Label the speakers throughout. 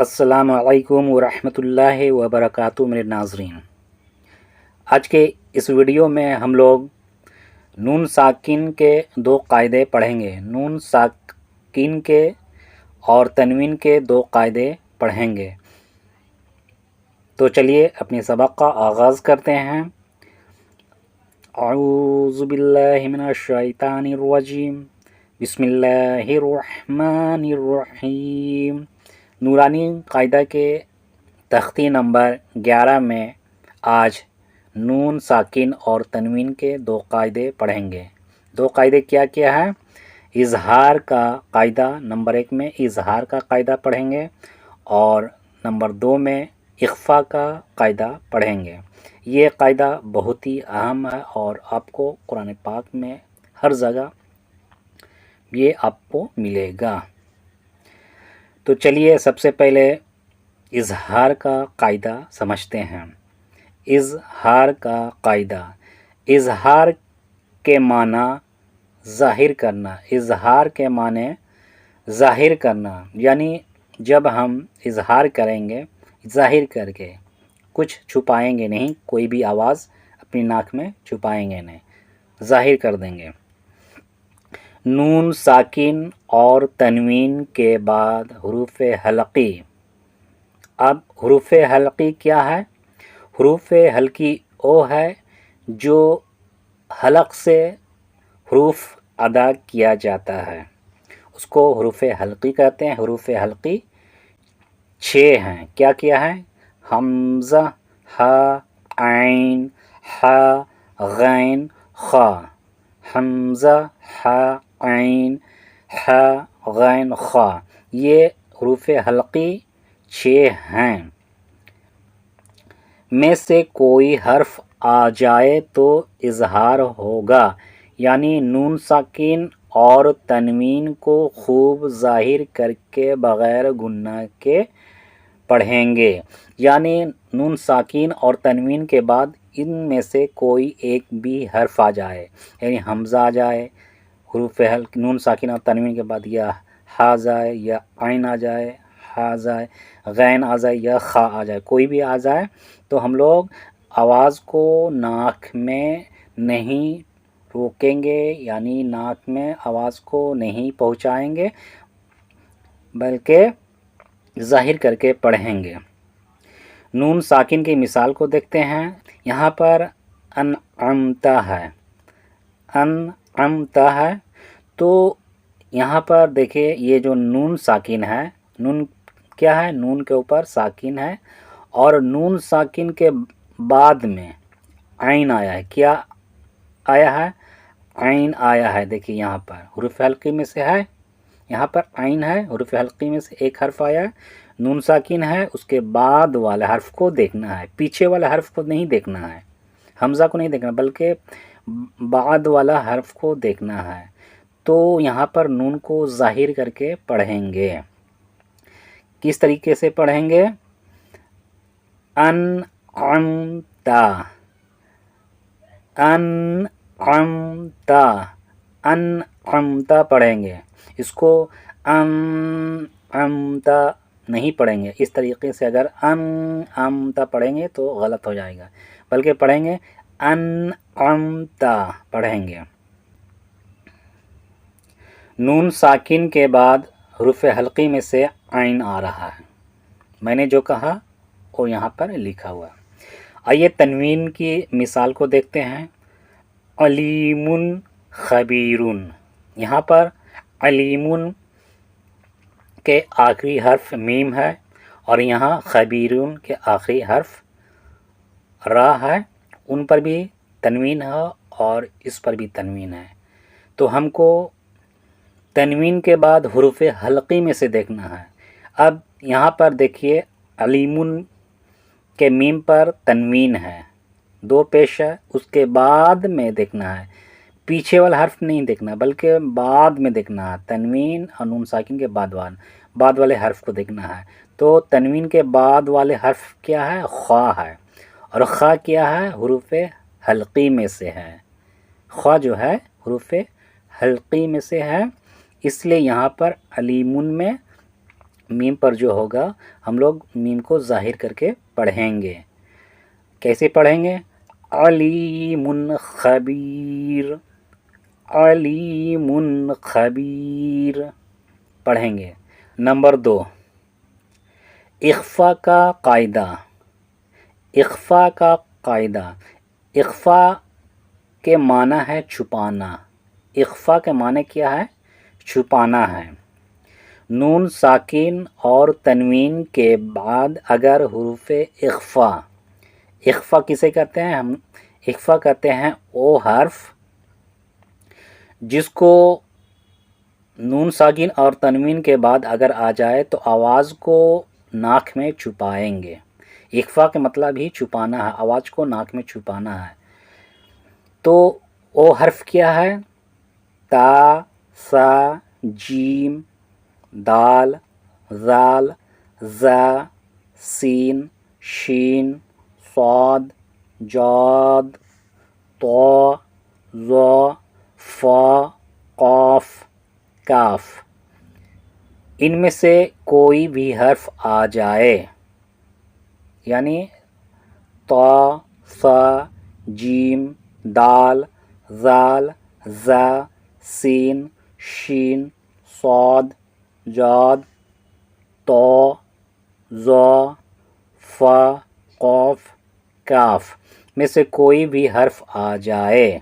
Speaker 1: السلام علیکم ورحمۃ اللہ وبرکاتہ میرے ناظرین، آج کے اس ویڈیو میں ہم لوگ نون ساکن کے دو قاعدے پڑھیں گے۔ نون ساکن کے اور تنوین کے دو قاعدے پڑھیں گے۔ تو چلیے اپنے سبق کا آغاز کرتے ہیں۔ اعوذ باللہ من الشیطان الرجیم، بسم اللہ الرحمن الرحیم۔ نورانی قاعدہ کے تختی نمبر 11 میں آج نون ساکن اور تنوین کے دو قاعدے پڑھیں گے۔ دو قاعدے کیا کیا ہے؟ اظہار کا قاعدہ نمبر 1 میں اظہار کا قاعدہ پڑھیں گے، اور نمبر 2 میں اخفا کا قاعدہ پڑھیں گے۔ یہ قاعدہ بہت ہی اہم ہے اور آپ کو قرآن پاک میں ہر جگہ یہ آپ کو ملے گا۔ تو چلیے سب سے پہلے اظہار کا قاعدہ سمجھتے ہیں۔ اظہار کا قاعدہ، اظہار کے معنی ظاہر کرنا۔ اظہار کے معنی ظاہر کرنا، یعنی جب ہم اظہار کریں گے ظاہر کر کے، کچھ چھپائیں گے نہیں، کوئی بھی آواز اپنی ناک میں چھپائیں گے نہیں، ظاہر کر دیں گے۔ نون ساکن اور تنوین کے بعد حروف حلقی۔ اب حروف حلقی کیا ہے؟ حروف حلقی وہ ہے جو حلق سے حروف ادا کیا جاتا ہے، اس کو حروف حلقی کہتے ہیں۔ حروف حلقی 6 ہیں۔ کیا کیا ہے؟ حمزہ، ہا، عین، ہا، غین، خا۔ حمزہ، ہا، عین، ہا، غین، خا، یہ حروف حلقی 6 ہیں۔ میں سے کوئی حرف آ جائے تو اظہار ہوگا، یعنی نون ساکن اور تنوین کو خوب ظاہر کر کے بغیر گنہ کے پڑھیں گے۔ یعنی نون ساکن اور تنوین کے بعد ان میں سے کوئی ایک بھی حرف آ جائے، یعنی حمزہ آ جائے حروف حلقی نون ساکن اور تنوین کے بعد، یا ہا جائے، یا عین آ جائے، ہا جائے، غین آ جائے، یا خا آ جائے، کوئی بھی آ جائے تو ہم لوگ آواز کو ناک میں نہیں روکیں گے، یعنی ناک میں آواز کو نہیں پہنچائیں گے بلکہ ظاہر کر کے پڑھیں گے۔ نون ساکن کی مثال کو دیکھتے ہیں۔ یہاں پر انعمت ہے، انعمت ہے، تو یہاں پر دیکھیں یہ جو نون ساکن ہے، نون کیا ہے؟ نون کے اوپر ساکن ہے، اور نون ساکن کے بعد میں عین آیا ہے۔ کیا آیا ہے؟ عین آیا ہے۔ دیکھیں یہاں پر حروف حلقی میں سے ہے، یہاں پر عین ہے، حروف حلقی میں سے ایک حرف آیا ہے، نون ساکن ہے، اس کے بعد والے حرف کو دیکھنا ہے، پیچھے والے حرف کو نہیں دیکھنا ہے، حمزہ کو نہیں دیکھنا بلکہ بعد والا حرف کو دیکھنا ہے۔ تو یہاں پر نون کو ظاہر کر کے پڑھیں گے۔ کس طریقے سے پڑھیں گے؟ انعمت، انعمت، انعمت پڑھیں گے۔ اس کو انعمت نہیں پڑھیں گے، اس طریقے سے اگر انعمت پڑھیں گے تو غلط ہو جائے گا، بلکہ پڑھیں گے انعمت پڑھیں گے۔ نون ساکن کے بعد حروف حلقی میں سے عین آ رہا ہے، میں نے جو کہا وہ یہاں پر لکھا ہوا ہے۔ آئیے تنوین کی مثال کو دیکھتے ہیں۔ علیم خبیر، یہاں پر علیم کے آخری حرف میم ہے، اور یہاں خبیر کے آخری حرف را ہے، ان پر بھی تنوین ہے اور اس پر بھی تنوین ہے۔ تو ہم کو تنوین کے بعد حروف حلقی میں سے دیکھنا ہے۔ اب یہاں پر دیکھیے علیم کے میم پر تنوین ہے، 2 پیش ہے، اس کے بعد میں دیکھنا ہے، پیچھے والا حرف نہیں دیکھنا بلکہ بعد میں دیکھنا ہے، تنوین اور نون ساکن کے بعد والے حرف کو دیکھنا ہے۔ تو تنوین کے بعد والے حرف کیا ہے؟ خا ہے، اور خا کیا ہے؟ حروف حلقی میں سے ہے، خا جو ہے حروف حلقی میں سے ہے، اس لیے یہاں پر علیمن میں मीम पर जो होगा हम लोग मीम को ज़ाहिर करके पढ़ेंगे। कैसे पढ़ेंगे? अलीमुन खबीर, अलीमुन खबीर पढ़ेंगे। नंबर 2, इख्फ़ा का कायदा। इख्फ़ा का कायदा, इख्फ़ा के माना है छुपाना। इख्फ़ा के माने क्या है? छुपाना है। नून साकिन और तनवीन के बाद अगर हुरूफ इख्फ़ा, इख्फ़ा किसे कहते हैं हम? इख्फ़ा कहते हैं वो हर्फ जिसको नून साकिन और तनवीन के बाद अगर आ जाए तो आवाज़ को नाक में छुपाएंगे। इख्फ़ा का मतलब ही छुपाना है, आवाज़ को नाक में छुपाना है। तो वो हर्फ क्या है? ता, सा, जीम, दाल, ज़ाल, ज़ा, सीन, शीन, स्वाद, जाद, तो, ज़ा, फ़ा, क़ाफ, काफ। इनमें से कोई भी हर्फ आ जाए, यानी ता, सा, जीम, दाल, ज़ाल, ज़ा, सीन, शीन, स्वाद, जाद, तो, ज़ा, फ़ा, क़ाफ, काफ में से कोई भी हर्फ आ जाए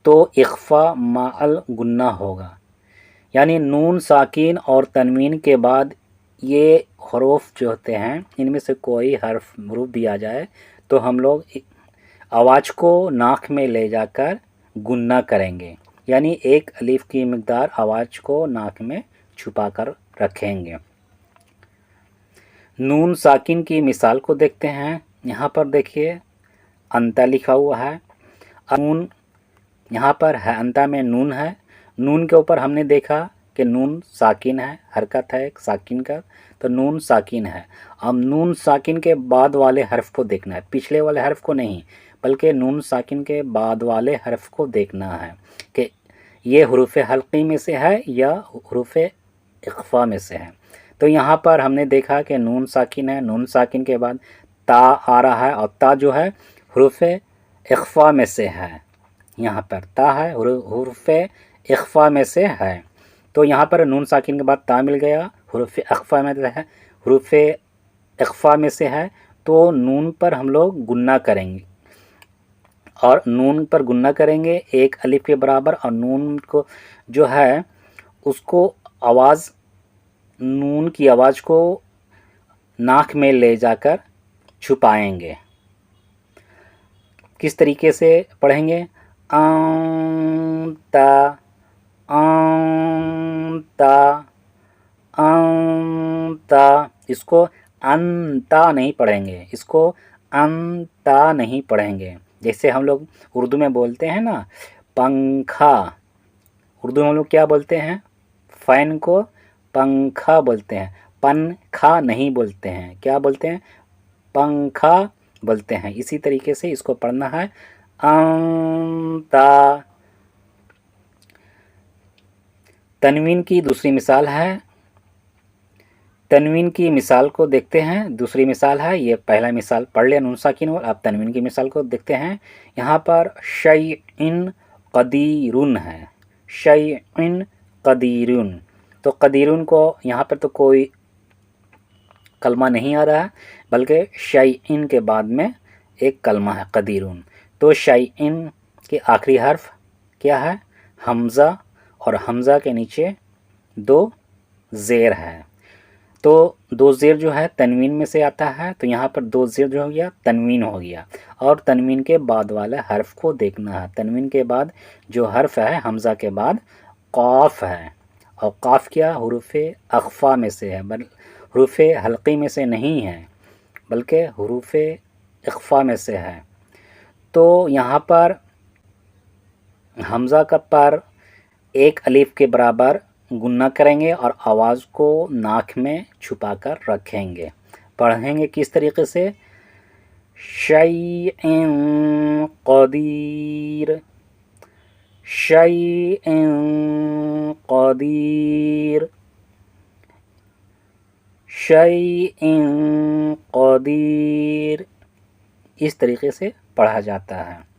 Speaker 1: तो इख्फ़ा माअल गुन्ना होगा। यानी नून साकिन और तनवीन के बाद ये हरूफ जो होते हैं इनमें से कोई हरूफ भी आ जाए तो हम लोग आवाज़ को नाक में ले जाकर गुन्ना करेंगे, यानी एक अलीफ की मिक़दार आवाज़ को नाक में छुपा कर रखेंगे। नून साकिन की मिसाल को देखते हैं। यहाँ पर देखिए अंता लिखा हुआ है। नून यहाँ पर है, अंता में नून है। नून के ऊपर हमने देखा कि नून साकिन है, हरकत है एक साकिन का, तो नून साकिन है। अब नून साकिन के बाद वाले हर्फ को देखना है, पिछले वाले हर्फ को नहीं, बल्कि नून साकिन के बाद वाले हर्फ को देखना है कि ये हुरूफ हल्की में से है या हुरूफ इख्फ़ा में से है। तो यहाँ पर हमने देखा कि नून साकिन है, नून साकिन के बाद ता आ रहा है और ता जो है हुरूफ इख्फ़ा में से है। यहाँ पर ता है, हुरूफ इख्फ़ा में से है। तो यहाँ पर नून साकिन के बाद ता मिल गया, हुरूफ इख्फ़ा में है, हुरूफ इख्फ़ा में से है, तो नून पर हम लोग गुन्ना करेंगे और नून पर गुन्ना करेंगे एक अलिफ के बराबर, और नून को जो है उसको आवाज़, नून की आवाज़ को नाक में ले जाकर छुपाएंगे। किस तरीके से पढ़ेंगे? अंता, अंता, अंता। इसको अंता नहीं पढ़ेंगे, इसको अंता नहीं पढ़ेंगे। जैसे हम लोग उर्दू में बोलते हैं ना पंखा, उर्दू में हम लोग क्या बोलते हैं? फ़ैन को पंखा बोलते हैं, पंखा नहीं बोलते हैं। क्या बोलते हैं? पंखा बोलते हैं। इसी तरीके से इसको पढ़ना है अंता। तनवीन की दूसरी मिसाल है, तनवीन की मिसाल को देखते हैं। दूसरी मिसाल है, ये पहला मिसाल पढ़ लिया नून साकिन और अब तनवीन की मिसाल को देखते हैं। यहाँ पर शैइन कदीरुन है, शैइन कदीरुन। तो कदीरुन को यहाँ पर तो कोई कलमा नहीं आ रहा है, बल्कि शैइन के बाद में एक कलमा है कदीरुन। तो शैइन के आखिरी हर्फ क्या है? हमज़ा, और हमज़ा के नीचे दो ज़ेर है। तो दो ज़ेर जो है तनवीन में से आता है, तो यहाँ पर दो ज़ेर जो हो गया तनवीन हो गया, और तनवीन के बाद वाले हर्फ को देखना है। तनवीन के बाद जो हर्फ है हमज़ा के बाद क़ाफ़ है, और क़ाफ़ क्या? हुरूफ़ अख़फ़ा में से है, हुरूफ़ हल्क़ी में से नहीं है, बल्कि हुरूफ़ इख़फ़ा में से है। तो यहाँ पर हमज़ा का पर एक अलीफ के बराबर गुन्ना करेंगे और आवाज़ को नाक में छुपा कर रखेंगे। पढ़ेंगे किस तरीके से? शैइन क़दीर, शैइन क़दीर। شیء قدیر، اس طریقے سے پڑھا جاتا ہے۔